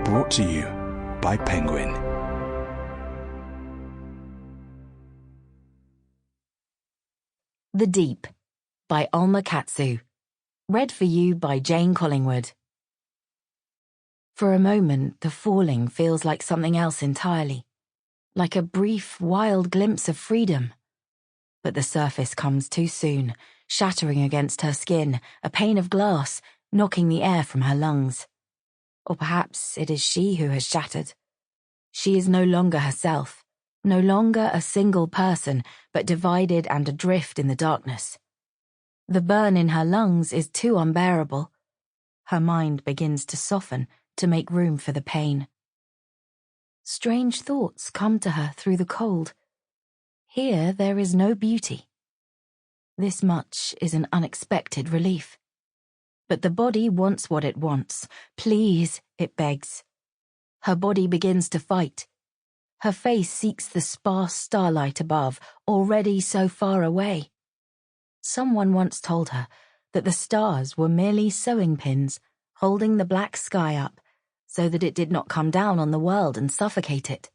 Brought to you by Penguin. The Deep by Alma Katsu. Read for you by Jane Collingwood. For a moment, the falling feels like something else entirely, like a brief, wild glimpse of freedom. But the surface comes too soon, shattering against her skin, a pane of glass, knocking the air from her lungs. Or perhaps it is she who has shattered. She is no longer herself, no longer a single person, but divided and adrift in the darkness. The burn in her lungs is too unbearable. Her mind begins to soften to make room for the pain. Strange thoughts come to her through the cold. Here there is no beauty. This much is an unexpected relief. But the body wants what it wants. Please, it begs. Her body begins to fight. Her face seeks the sparse starlight above, already so far away. Someone once told her that the stars were merely sewing pins, holding the black sky up so that it did not come down on the world and suffocate it.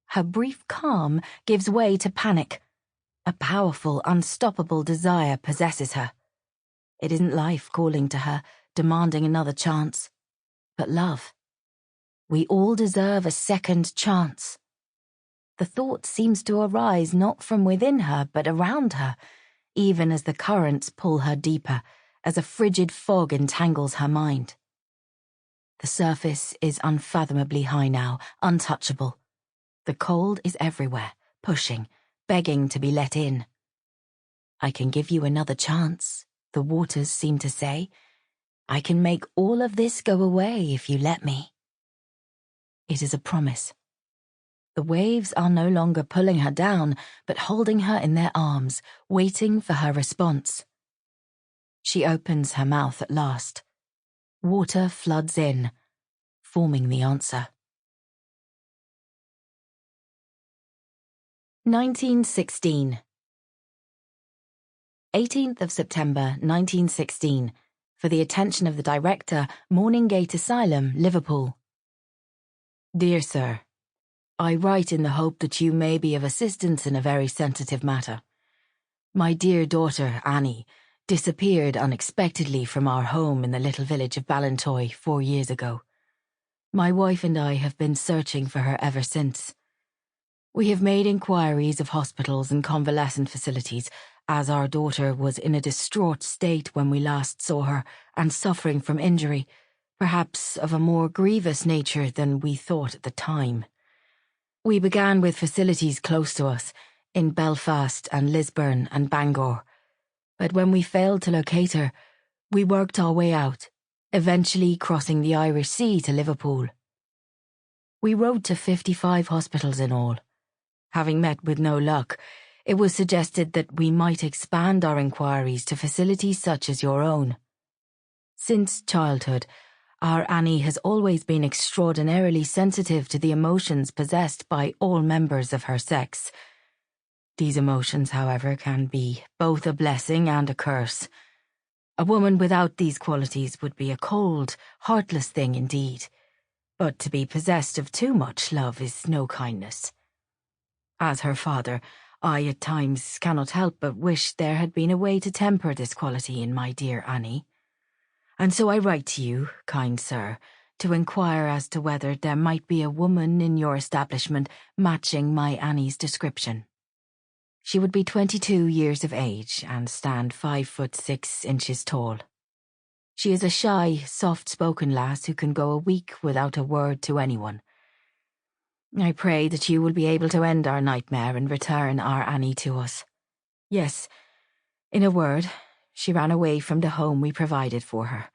Her brief calm gives way to panic. A powerful, unstoppable desire possesses her. It isn't life calling to her, demanding another chance, but love. We all deserve a second chance. The thought seems to arise not from within her, but around her, even as the currents pull her deeper, as a frigid fog entangles her mind. The surface is unfathomably high now, untouchable. The cold is everywhere, pushing, begging to be let in. I can give you another chance, the waters seem to say. I can make all of this go away if you let me. It is a promise. The waves are no longer pulling her down, but holding her in their arms, waiting for her response. She opens her mouth at last. Water floods in, forming the answer. 1916. 18th of September, 1916. For the attention of the director, Morninggate Asylum, Liverpool. Dear Sir, I write in the hope that you may be of assistance in a very sensitive matter. My dear daughter, Annie, disappeared unexpectedly from our home in the little village of Ballantoy 4 years ago. My wife and I have been searching for her ever since. We have made inquiries of hospitals and convalescent facilities, as our daughter was in a distraught state when we last saw her and suffering from injury, perhaps of a more grievous nature than we thought at the time. We began with facilities close to us, in Belfast and Lisburn and Bangor, but when we failed to locate her, we worked our way out, eventually crossing the Irish Sea to Liverpool. We rode to 55 hospitals in all. Having met with no luck, it was suggested that we might expand our inquiries to facilities such as your own. Since childhood, our Annie has always been extraordinarily sensitive to the emotions possessed by all members of her sex. These emotions, however, can be both a blessing and a curse. A woman without these qualities would be a cold, heartless thing indeed. But to be possessed of too much love is no kindness. As her father, I at times cannot help but wish there had been a way to temper this quality in my dear Annie. And so I write to you, kind sir, to inquire as to whether there might be a woman in your establishment matching my Annie's description. She would be 22 years of age and stand 5'6" tall. She is a shy, soft-spoken lass who can go a week without a word to anyone. I pray that you will be able to end our nightmare and return our Annie to us. Yes, in a word, she ran away from the home we provided for her,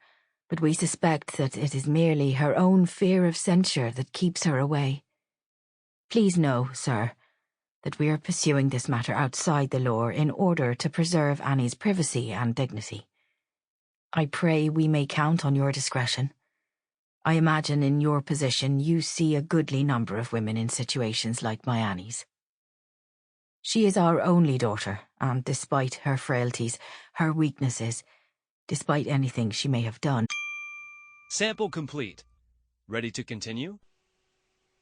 but we suspect that it is merely her own fear of censure that keeps her away. Please know, sir, that we are pursuing this matter outside the law in order to preserve Annie's privacy and dignity. I pray we may count on your discretion. I imagine in your position you see a goodly number of women in situations like my Annie's. She is our only daughter, and despite her frailties, her weaknesses, despite anything she may have done. Sample complete. Ready to continue?